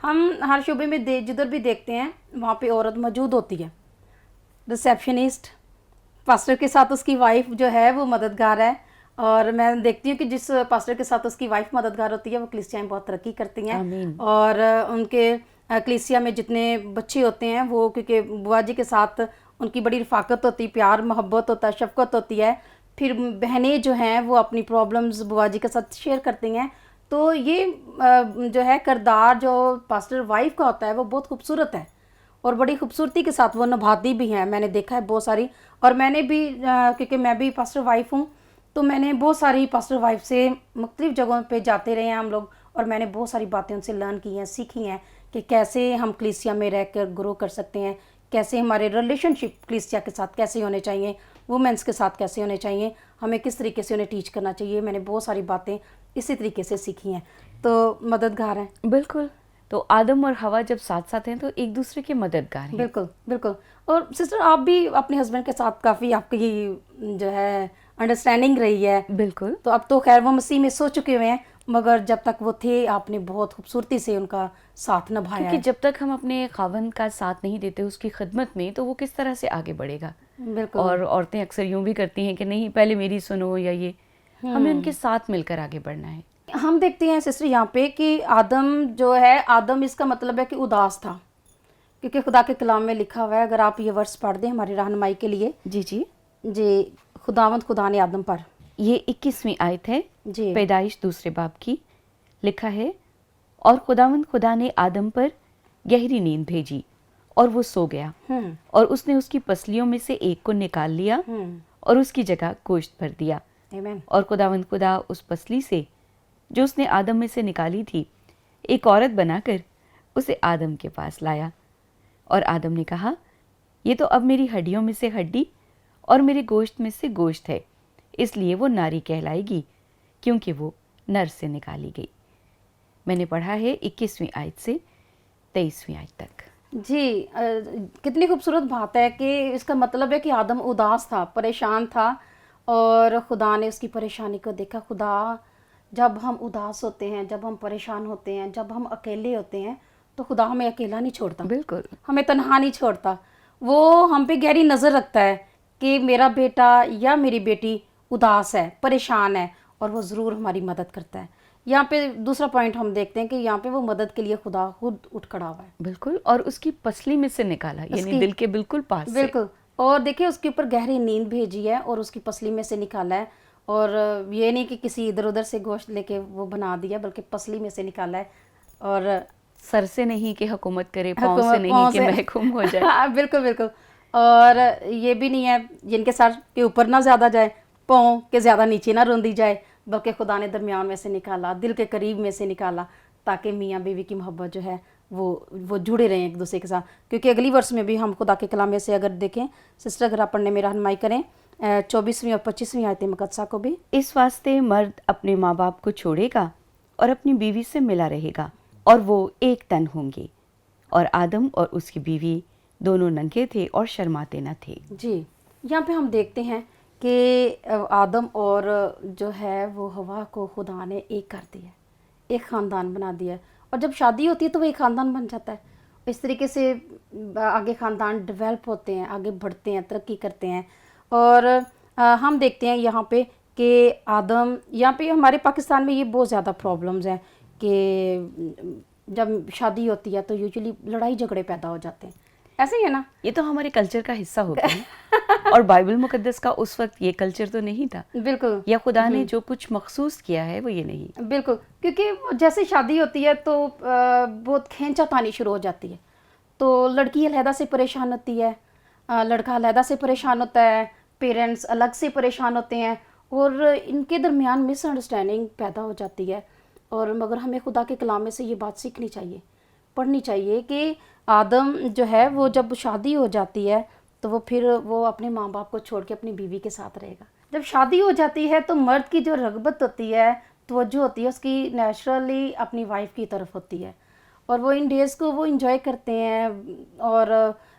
ہم ہر شعبے میں جدھر بھی دیکھتے ہیں وہاں پہ عورت موجود ہوتی ہے. ریسیپشنسٹ، پاسٹر کے ساتھ اس کی وائف جو ہے وہ مددگار ہے. اور میں دیکھتی ہوں کہ جس پاسٹر کے ساتھ اس کی وائف مددگار ہوتی ہے وہ کلیسیا میں بہت ترقی کرتی ہیں. آمین. اور ان کے کلیسیا میں جتنے بچے ہوتے ہیں وہ کیونکہ بوا جی کے ساتھ ان کی بڑی رفاقت ہوتی، پیار محبت ہوتا ہے، شفقت ہوتی ہے. پھر بہنیں جو ہیں وہ اپنی پرابلمز بوا جی کے ساتھ شیئر کرتی ہیں. تو یہ جو ہے کردار جو پاسٹر وائف کا ہوتا ہے وہ بہت خوبصورت ہے اور بڑی خوبصورتی کے ساتھ وہ نبھاتی بھی ہیں. میں نے دیکھا ہے بہت ساری، اور میں نے بھی کیونکہ میں بھی پاسٹر وائف ہوں تو میں نے بہت ساری پاسٹر وائف سے مختلف جگہوں پہ جاتے رہے ہیں ہم لوگ، اور میں نے بہت ساری باتیں ان سے لرن کی ہیں، سیکھی ہیں کہ کیسے ہم کلیسیا میں رہ کر گرو کر سکتے ہیں، کیسے ہمارے ریلیشن شپ کلیسیا کے ساتھ کیسے ہونے چاہیے، وومنس کے ساتھ کیسے ہونے چاہیے، ہمیں کس طریقے سے انہیں ٹیچ کرنا چاہیے. میں نے بہت ساری باتیں اسی طریقے سے سیکھی ہیں. تو مددگار ہیں. بالکل. تو آدم اور ہوا جب ساتھ ساتھ ہیں تو ایک دوسرے کے مددگار ہیں. بالکل بالکل. اور سسٹر آپ بھی اپنے ہسبینڈ کے ساتھ کافی آپ کی جو ہے انڈرسٹینڈنگ رہی ہے. بالکل. تو اب تو خیر وہ مسیح میں سو چکے ہوئے ہیں، مگر جب تک وہ تھے آپ نے بہت خوبصورتی سے ان کا ساتھ نبھایا ہے. کیونکہ جب تک ہم اپنے خاوند کا ساتھ نہیں دیتے اس کی خدمت میں تو وہ کس طرح سے آگے بڑھے گا. بالکل. اور عورتیں اکثر یوں بھی کرتی ہیں کہ نہیں پہلے میری سنو یا یہ، ہمیں ان کے ساتھ مل کر آگے بڑھنا ہے. ہم دیکھتے ہیں سسٹر یہاں پہ کہ آدم جو ہے، آدم اس کا مطلب ہے کہ اداس تھا، کیونکہ خدا کے کلام میں لکھا ہوا ہے. اگر آپ یہ ورس پڑھ دیں ہماری رہنمائی کے لیے. جی جی جی. خدا نے آدم پر، یہ 21ویں آیت ہے جی پیدائش 2 باب کی. لکھا ہے اور خدا نے آدم پر گہری نیند بھیجی اور وہ سو گیا، اور اس نے اس کی پسلیوں میں سے ایک کو نکال لیا اور اس کی جگہ گوشت بھر دیا. آمین. اور خدا اس پسلی سے جو اس نے آدم میں سے نکالی تھی ایک عورت بنا کر اسے آدم کے پاس لایا. اور آدم نے کہا یہ تو اب میری ہڈیوں میں سے ہڈی اور میرے گوشت میں سے گوشت ہے، اس لیے وہ ناری کہلائے گی کیونکہ وہ نر سے نکالی گئی. میں نے پڑھا ہے 21ویں آیت سے 23ویں آیت تک. جی. کتنی خوبصورت بات ہے کہ اس کا مطلب ہے کہ آدم اداس تھا، پریشان تھا، اور خدا نے اس کی پریشانی کو دیکھا. خدا جب ہم اداس ہوتے ہیں، جب ہم پریشان ہوتے ہیں، جب ہم اکیلے ہوتے ہیں تو خدا ہمیں اکیلا نہیں چھوڑتا. بالکل. ہمیں تنہا نہیں چھوڑتا. وہ ہم پہ گہری نظر رکھتا ہے کہ میرا بیٹا یا میری بیٹی اداس ہے، پریشان ہے، اور وہ ضرور ہماری مدد کرتا ہے. یہاں پہ دوسرا پوائنٹ ہم دیکھتے ہیں کہ یہاں پہ وہ مدد کے لیے خدا خود اٹھ کھڑا ہوا ہے. بالکل. اور اس کی پسلی میں سے نکالا، یعنی دل کے بالکل پاس سے. بالکل. اور دیکھیں اس کے اوپر گہری نیند بھیجی ہے اور اس کی پسلی میں سے نکالا ہے. اور یہ نہیں کہ کسی ادھر ادھر سے گوشت لے کے وہ بنا دیا، بلکہ پسلی میں سے نکالا ہے. اور سر سے نہیں کہ حکومت کرے، پاؤں سے نہیں کہ محکوم ہو جائے. بالکل بالکل. اور یہ بھی نہیں ہے جن کے سر کے اوپر نہ زیادہ جائے، پاؤں کے زیادہ نیچے نہ روندی جائے، بلکہ خدا نے درمیان میں سے نکالا، دل کے قریب میں سے نکالا، تاکہ میاں بیوی کی محبت جو ہے وہ جڑے رہیں ایک دوسرے کے ساتھ. کیونکہ اگلی ورس میں بھی ہم خدا کے کلام میں سے اگر دیکھیں سسٹر، اگر آپ پڑھنے میں رہنمائی کریں 24ویں اور 25ویں آیت مقدسہ کو بھی. اس واسطے مرد اپنے ماں باپ کو چھوڑے گا اور اپنی بیوی سے ملا رہے گا اور وہ ایک تن ہوں گے. اور آدم اور اس کی بیوی دونوں ننگے تھے اور شرماتے نہ تھے. جی. یہاں پہ ہم دیکھتے ہیں کہ آدم اور جو ہے وہ ہوا کو خدا نے ایک کر دیا، ایک خاندان بنا دیا. اور جب شادی ہوتی ہے تو وہ ایک خاندان بن جاتا ہے. اس طریقے سے آگے خاندان ڈیولپ ہوتے ہیں، آگے بڑھتے ہیں، ترقی کرتے ہیں. اور ہم دیکھتے ہیں یہاں پہ کہ آدم، یہاں پہ ہمارے پاکستان میں یہ بہت زیادہ پرابلمز ہیں کہ جب شادی ہوتی ہے تو یوزلی لڑائی جھگڑے پیدا ہو جاتے ہیں. ایسے ہی ہے نا؟ یہ تو ہمارے کلچر کا حصہ ہو گیا ہے. اور بائبل مقدس کا اس وقت یہ کلچر تو نہیں تھا. بالکل. یا خدا نے جو کچھ مخصوص کیا ہے وہ یہ نہیں. بالکل. کیونکہ جیسے شادی ہوتی ہے تو بہت کھینچا تانی شروع ہو جاتی ہے. تو لڑکی علیحدہ سے پریشان ہوتی ہے، لڑکا علیحدہ سے پریشان ہوتا ہے، پیرنٹس الگ سے پریشان ہوتے ہیں، اور ان کے درمیان مس انڈرسٹینڈنگ پیدا ہو جاتی ہے. اور مگر ہمیں خدا کے کلام میں سے یہ بات سیکھنی چاہیے، پڑھنی چاہیے کہ آدم جو ہے وہ جب شادی ہو جاتی ہے تو وہ پھر وہ اپنے ماں باپ کو چھوڑ کے اپنی بیوی کے ساتھ رہے گا. جب شادی ہو جاتی ہے تو مرد کی جو رغبت ہوتی ہے، توجہ ہوتی ہے، اس کی نیچرلی اپنی وائف کی طرف ہوتی ہے. اور وہ ان ڈیز کو وہ انجوائے کرتے ہیں، اور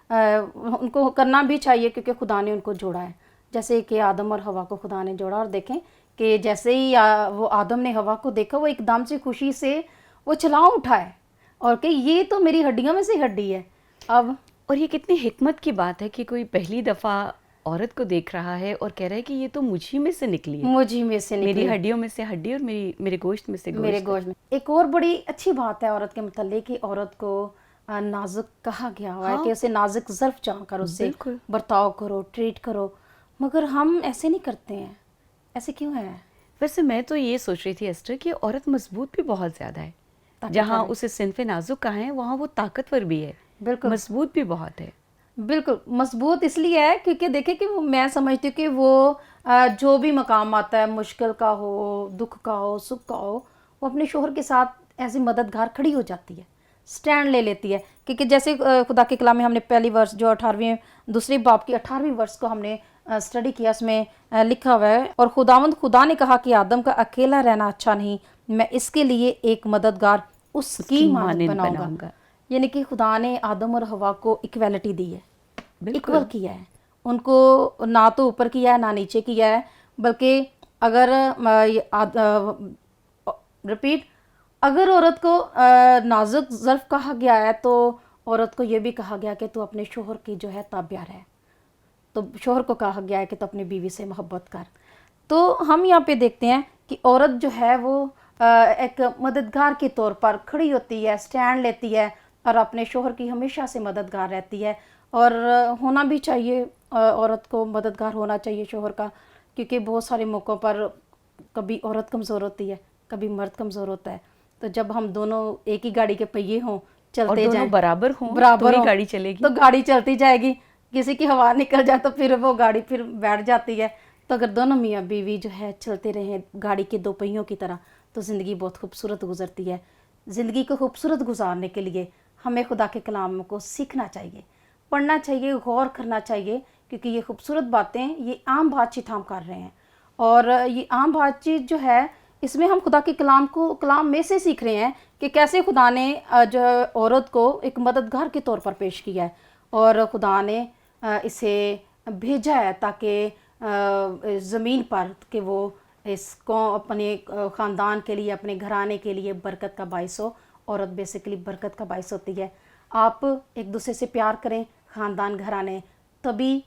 ان کو کرنا بھی چاہیے کیونکہ خدا نے ان کو جوڑا ہے. جیسے کہ آدم اور ہوا کو خدا نے جوڑا. اور دیکھیں کہ جیسے ہی وہ آدم نے ہوا کو دیکھا، وہ ایک دم سے خوشی سے وہ چلاؤں اٹھا ہے. اور کہ یہ تو میری ہڈیوں میں سے ہڈی ہے. اب اور یہ کتنی حکمت کی بات ہے کہ کوئی پہلی دفعہ عورت کو دیکھ رہا ہے اور کہہ رہا ہے کہ یہ تو مجھی میں سے نکلی ہے, مجھے میں سے میری نکلی ہڈیوں میں سے ہڈی اور میرے گوشت میں سے میرے گوشت. گوشت میں. ایک اور بڑی اچھی بات ہے عورت کے متعلق کہ عورت کو نازک کہا گیا ہوا ہے کہ اسے نازک ظرف جان کر اس سے بالکل. برتاؤ کرو, ٹریٹ کرو, مگر ہم ایسے نہیں کرتے ہیں. ایسے کیوں ہے؟ ویسے میں تو یہ سوچ رہی تھی ایسٹر کہ عورت مضبوط بھی بہت زیادہ ہے. جہاں اسے صنف نازک کہا ہے وہاں وہ طاقتور بھی ہے, بالکل مضبوط بھی بہت ہے. بالکل مضبوط اس لیے ہے کیونکہ دیکھیں کہ میں سمجھتی ہوں کہ وہ جو بھی مقام آتا ہے, مشکل کا ہو, دکھ کا ہو, سکھ کا ہو, وہ اپنے شوہر کے ساتھ ایسی مددگار کھڑی ہو جاتی ہے, سٹینڈ لے لیتی ہے. کیونکہ جیسے خدا کے کلام میں ہم نے پہلی ورس جو 18ویں دوسری باب کی 18ویں ورس کو ہم نے اسٹڈی کیا, اس میں لکھا ہوا ہے, اور خدا نے کہا کہ آدم کا اکیلا رہنا اچھا نہیں, میں اس کے لیے ایک مددگار اس کی مانند بناؤں گا. یعنی کہ خدا نے آدم اور حوا کو ایکویلٹی دی ہے, ایکول کیا ہے ان کو, نہ تو اوپر کیا ہے نہ نیچے کیا ہے, بلکہ اگر رپیٹ اگر عورت کو نازک ظرف کہا گیا ہے تو عورت کو یہ بھی کہا گیا کہ تو اپنے شوہر کی جو ہے تابع رہے. تو شوہر کو کہا گیا ہے کہ تو اپنی بیوی سے محبت کر. تو ہم یہاں پہ دیکھتے ہیں کہ عورت جو ہے وہ ایک مددگار کے طور پر کھڑی ہوتی ہے, سٹینڈ لیتی ہے, اور اپنے شوہر کی ہمیشہ سے مددگار رہتی ہے. اور ہونا بھی چاہیے, عورت کو مددگار ہونا چاہیے شوہر کا, کیونکہ بہت سارے موقعوں پر کبھی عورت کمزور ہوتی ہے, کبھی مرد کمزور ہوتا ہے. تو جب ہم دونوں ایک ہی گاڑی کے پہیے ہوں, چلتے اور جائیں, برابر ہوں ہوں, گاڑی چلے گی, تو گاڑی چلتی جائے گی. کسی کی ہوا نکل جائے تو پھر وہ گاڑی پھر بیٹھ جاتی ہے. تو اگر دونوں میاں بیوی جو ہے چلتے رہیں گاڑی کے دو پہیوں کی طرح, تو زندگی بہت خوبصورت گزرتی ہے. زندگی کو خوبصورت گزارنے کے لیے ہمیں خدا کے کلام کو سیکھنا چاہیے, پڑھنا چاہیے, غور کرنا چاہیے, کیونکہ یہ خوبصورت باتیں یہ عام بات چیت ہم کر رہے ہیں. اور یہ عام بات چیت جو ہے اس میں ہم خدا کے کلام میں سے سیکھ رہے ہیں کہ کیسے خدا نے جو عورت کو ایک مددگار کے طور پر پیش کیا ہے, اور خدا نے اسے بھیجا ہے تاکہ زمین پر کہ وہ اس کو اپنے خاندان کے لیے, اپنے گھرانے کے لیے برکت کا باعث ہو. عورت بیسیکلی برکت کا باعث ہوتی ہے. آپ ایک دوسرے سے پیار کریں, خاندان گھرانے, تبھی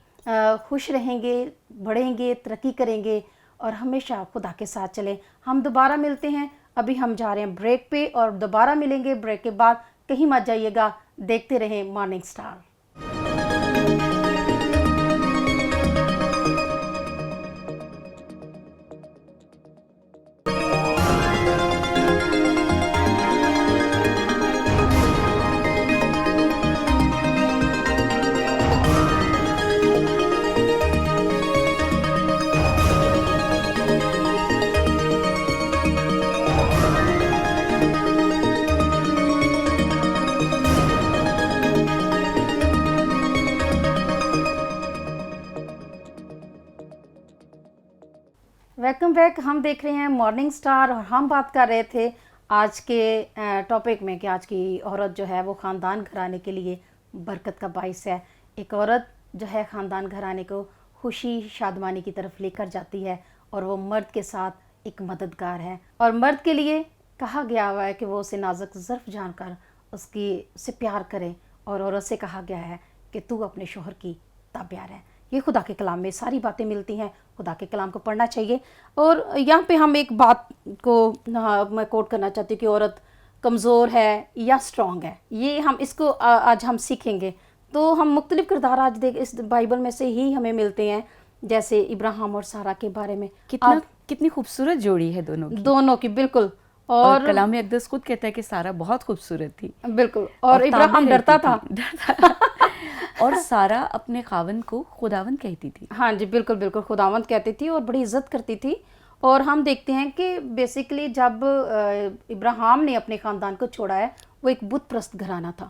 خوش رہیں گے, بڑھیں گے, ترقی کریں گے, اور ہمیشہ خدا کے ساتھ چلیں. ہم دوبارہ ملتے ہیں, ابھی ہم جا رہے ہیں بریک پہ, اور دوبارہ ملیں گے بریک کے بعد. کہیں مت جائیے گا, دیکھتے رہیں مارننگ اسٹار. Welcome back. ہم دیکھ رہے ہیں مارننگ اسٹار, اور ہم بات کر رہے تھے آج کے ٹاپک میں کہ آج کی عورت جو ہے وہ خاندان گھرانے کے لیے برکت کا باعث ہے. ایک عورت جو ہے خاندان گھرانے کو خوشی شادمانی کی طرف لے کر جاتی ہے, اور وہ مرد کے ساتھ ایک مددگار ہے. اور مرد کے لیے کہا گیا ہوا ہے کہ وہ اسے نازک ظرف جان کر سے پیار کرے, اور عورت سے کہا گیا ہے کہ تو اپنے شوہر کی تابع رہ. یہ خدا کے کلام میں ساری باتیں ملتی ہیں, خدا کے کلام کو پڑھنا چاہیے. اور یہاں پہ ہم ایک بات کو میں کوٹ کرنا چاہتی ہوں کہ عورت کمزور ہے یا اسٹرانگ ہے, یہ ہم اس کو آج ہم سیکھیں گے. تو ہم مختلف کردار آج اس بائبل میں سے ہی ہمیں ملتے ہیں, جیسے ابراہیم اور سارہ کے بارے میں. کتنی خوبصورت جوڑی ہے دونوں کی, بالکل. اور کلام اقدس خود کہتا ہے کہ سارہ بہت خوبصورت تھی, بالکل, اور ابراہیم ڈرتا تھا اور سارہ اپنے خاوند کو خداوند کہتی تھی. ہاں جی, بالکل بالکل, خداوند کہتی تھی اور بڑی عزت کرتی تھی. اور ہم دیکھتے ہیں کہ بیسیکلی جب ابراہیم نے اپنے خاندان کو چھوڑا ہے, وہ ایک بت پرست گھرانہ تھا,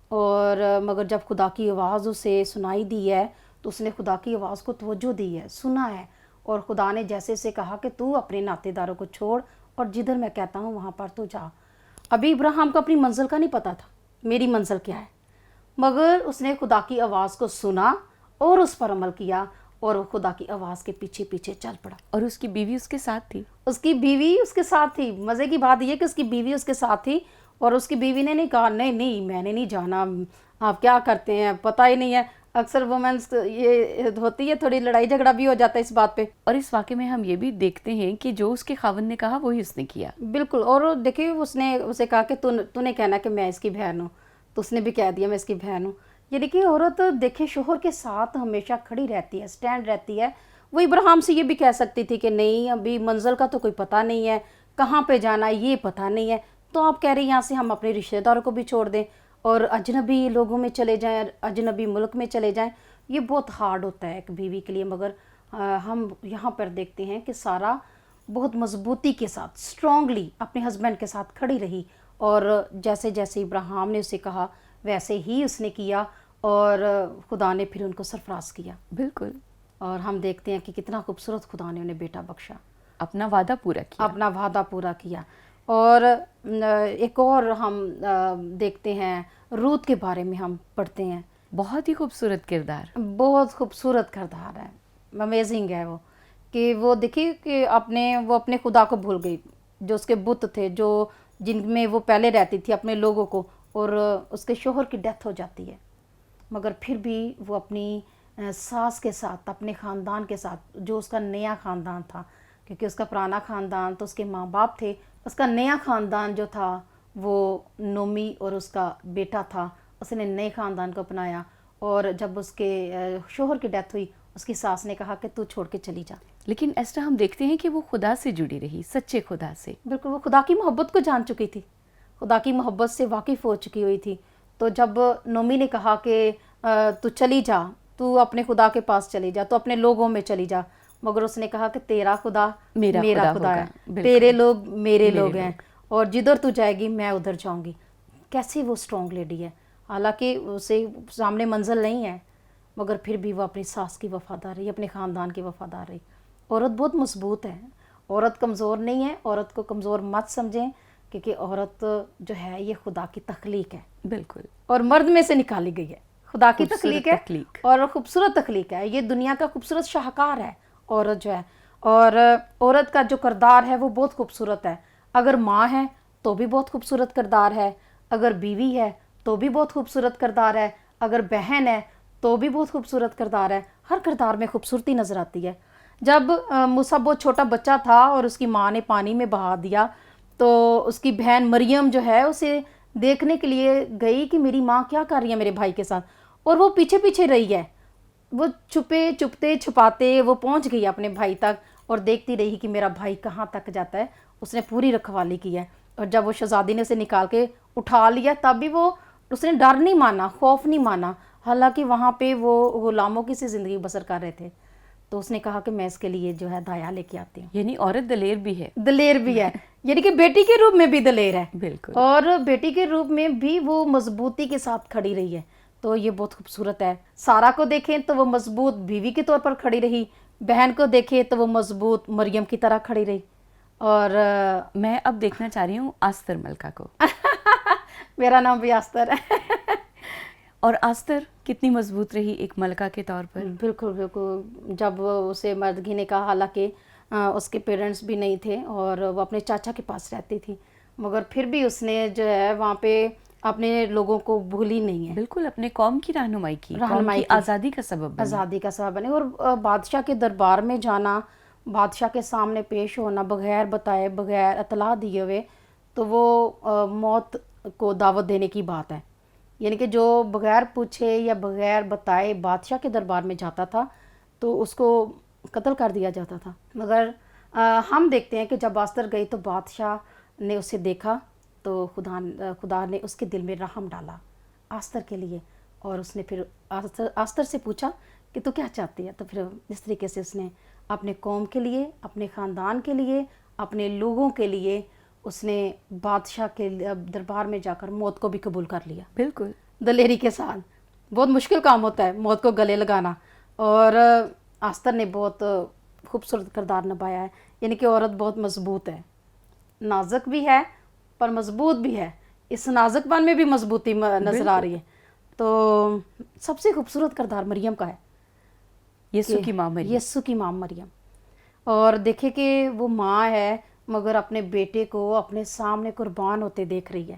اور مگر جب خدا کی آواز اسے سنائی دی ہے تو اس نے خدا کی آواز کو توجہ دی ہے, سنا ہے, اور خدا نے جیسے سے کہا کہ تو اپنے ناطے داروں کو چھوڑ اور جدھر میں کہتا ہوں وہاں پر تو جا. ابھی ابراہیم کو اپنی منزل کا نہیں پتا تھا, میری منزل کیا ہے, مگر اس نے خدا کی آواز کو سنا اور اس پر عمل کیا, اور وہ خدا کی آواز کے پیچھے پیچھے چل پڑا. اور اس کی بیوی اس کے ساتھ تھی. اس کی بیوی اس کے ساتھ تھی. مزے کی بات یہ کہ اس کی بیوی اس کے ساتھ تھی, اور اس کی بیوی نے نہیں کہا نہیں نہیں میں نے نہیں جانا, آپ کیا کرتے ہیں پتہ ہی نہیں ہے. اکثر وومنس یہ ہوتی ہے, تھوڑی لڑائی جھگڑا بھی ہو جاتا ہے اس بات پہ. اور اس واقعے میں ہم یہ بھی دیکھتے ہیں کہ جو اس کے خاوند نے کہا وہی اس نے کیا. بالکل. اور دیکھیے اس نے اسے کہا کہ تو نے کہنا کہ میں اس کی بہن ہوں, تو اس نے بھی کہہ دیا میں اس کی بہن ہوں. یعنی کہ عورت دیکھیں شوہر کے ساتھ ہمیشہ کھڑی رہتی ہے, سٹینڈ رہتی ہے. وہ ابراہیم سے یہ بھی کہہ سکتی تھی کہ نہیں ابھی منزل کا تو کوئی پتہ نہیں ہے, کہاں پہ جانا ہے یہ پتہ نہیں ہے, تو آپ کہہ رہے ہیں یہاں سے ہم اپنے رشتہ داروں کو بھی چھوڑ دیں اور اجنبی لوگوں میں چلے جائیں, اجنبی ملک میں چلے جائیں. یہ بہت ہارڈ ہوتا ہے ایک بیوی کے لیے. مگر ہم یہاں پر دیکھتے ہیں کہ سارا بہت مضبوطی کے ساتھ اسٹرانگلی اپنے ہسبینڈ کے ساتھ کھڑی رہی, اور جیسے جیسے ابراہیم نے اسے کہا ویسے ہی اس نے کیا, اور خدا نے پھر ان کو سرفراز کیا. بالکل. اور ہم دیکھتے ہیں کہ کتنا خوبصورت خدا نے انہیں بیٹا بخشا, اپنا وعدہ پورا کیا. اپنا وعدہ پورا کیا. اور ایک اور ہم دیکھتے ہیں روت کے بارے میں ہم پڑھتے ہیں. بہت ہی خوبصورت کردار. بہت خوبصورت کردار ہے, امیزنگ ہے وہ, کہ وہ دیکھیے کہ وہ اپنے خدا کو بھول گئی, جو اس کے بت تھے جو جن میں وہ پہلے رہتی تھی اپنے لوگوں کو, اور اس کے شوہر کی ڈیتھ ہو جاتی ہے. مگر پھر بھی وہ اپنی ساس کے ساتھ, اپنے خاندان کے ساتھ, جو اس کا نیا خاندان تھا, کیونکہ اس کا پرانا خاندان تو اس کے ماں باپ تھے, اس کا نیا خاندان جو تھا وہ نومی اور اس کا بیٹا تھا. اس نے نئے خاندان کو اپنایا, اور جب اس کے شوہر کی ڈیتھ ہوئی اس کی ساس نے کہا کہ تو چھوڑ کے چلی جا. لیکن ایسا ہم دیکھتے ہیں کہ وہ خدا سے جڑی رہی, سچے خدا سے. بالکل, وہ خدا کی محبت کو جان چکی تھی, خدا کی محبت سے واقف ہو چکی ہوئی تھی. تو جب نومی نے کہا کہ تو چلی جا, تو اپنے خدا کے پاس چلی جا, تو اپنے لوگوں میں چلی جا, مگر اس نے کہا کہ تیرا خدا میرا خدا ہے, تیرے لوگ میرے لوگ ہیں, اور جدھر تو جائے گی میں ادھر جاؤں گی. کیسی وہ اسٹرانگ لیڈی ہے, حالانکہ اسے سامنے منزل نہیں ہے, مگر پھر بھی وہ اپنی ساس کی وفادار رہی, اپنے خاندان کی وفادار رہی. عورت بہت مضبوط ہے, عورت کمزور نہیں ہے. عورت کو کمزور مت سمجھیں, کیونکہ عورت جو ہے یہ خدا کی تخلیق ہے. بالکل. اور مرد میں سے نکالی گئی ہے, خدا کی تخلیق ہے, اور خوبصورت تخلیق ہے. یہ دنیا کا خوبصورت شاہکار ہے عورت جو ہے. اور عورت کا جو کردار ہے وہ بہت خوبصورت ہے. اگر ماں ہے تو بھی بہت خوبصورت کردار ہے, اگر بیوی ہے تو بھی بہت خوبصورت کردار ہے, اگر بہن ہے تو بھی بہت خوبصورت کردار ہے. ہر کردار میں خوبصورتی نظر آتی ہے. جب موسیٰ بہت چھوٹا بچہ تھا اور اس کی ماں نے پانی میں بہا دیا, تو اس کی بہن مریم جو ہے اسے دیکھنے کے لیے گئی کہ میری ماں کیا کر رہی ہے میرے بھائی کے ساتھ, اور وہ پیچھے پیچھے رہی ہے. وہ چھپتے چھپاتے وہ پہنچ گئی اپنے بھائی تک, اور دیکھتی رہی کہ میرا بھائی کہاں تک جاتا ہے. اس نے پوری رکھوالی کی ہے, اور جب وہ شہزادی نے اسے نکال کے اٹھا لیا تب بھی اس نے ڈر نہیں مانا, خوف نہیں مانا, حالانکہ وہاں پہ وہ غلاموں کی سی زندگی بسر کر رہے تھے. تو اس نے کہا کہ میں اس کے لیے جو ہے دایا لے کے آتی ہوں. یعنی عورت دلیر بھی ہے. دلیر بھی ہے, یعنی کہ بیٹی کے روپ میں بھی دلیر ہے. بالکل. اور بیٹی کے روپ میں بھی وہ مضبوطی کے ساتھ کھڑی رہی ہے. تو یہ بہت خوبصورت ہے. سارہ کو دیکھیں تو وہ مضبوط بیوی کے طور پر کھڑی رہی, بہن کو دیکھیں تو وہ مضبوط مریم کی طرح کھڑی رہی. اور میں اب دیکھنا چاہ رہی ہوں آستر ملکہ کو. میرا نام بھی آستر ہے. اور آستر کتنی مضبوط رہی ایک ملکہ کے طور پر. بالکل بالکل. جب اسے مردگی نے کہا, حالانکہ اس کے پیرنٹس بھی نہیں تھے اور وہ اپنے چاچا کے پاس رہتی تھی, مگر پھر بھی اس نے جو ہے وہاں پہ اپنے لوگوں کو بھولی نہیں ہے. بالکل, اپنے قوم کی رہنمائی کی, قوم کی آزادی کا سبب بنی. آزادی کا سبب بنے. اور بادشاہ کے دربار میں جانا, بادشاہ کے سامنے پیش ہونا بغیر بتائے, بغیر اطلاع دیے ہوئے, تو وہ موت کو دعوت دینے کی بات ہے. یعنی کہ جو بغیر پوچھے یا بغیر بتائے بادشاہ کے دربار میں جاتا تھا تو اس کو قتل کر دیا جاتا تھا. مگر ہم دیکھتے ہیں کہ جب آستر گئی تو بادشاہ نے اسے دیکھا, تو خدا نے اس کے دل میں رحم ڈالا آستر کے لیے, اور اس نے پھر آستر سے پوچھا کہ تو کیا چاہتی ہے. تو پھر اس طریقے سے اس نے اپنے قوم کے لیے, اپنے خاندان کے لیے, اپنے لوگوں کے لیے اس نے بادشاہ کے دربار میں جا کر موت کو بھی قبول کر لیا. بالکل دلیری کے ساتھ. بہت مشکل کام ہوتا ہے موت کو گلے لگانا, اور آستر نے بہت خوبصورت کردار نبھایا ہے. یعنی کہ عورت بہت مضبوط ہے, نازک بھی ہے پر مضبوط بھی ہے. اس نازک پن میں بھی مضبوطی نظر آ رہی ہے. تو سب سے خوبصورت کردار مریم کا ہے, یسوع کی ماں مریم. یسوع کی ماں مریم. اور دیکھیں کہ وہ ماں ہے مگر اپنے بیٹے کو اپنے سامنے قربان ہوتے دیکھ رہی ہے.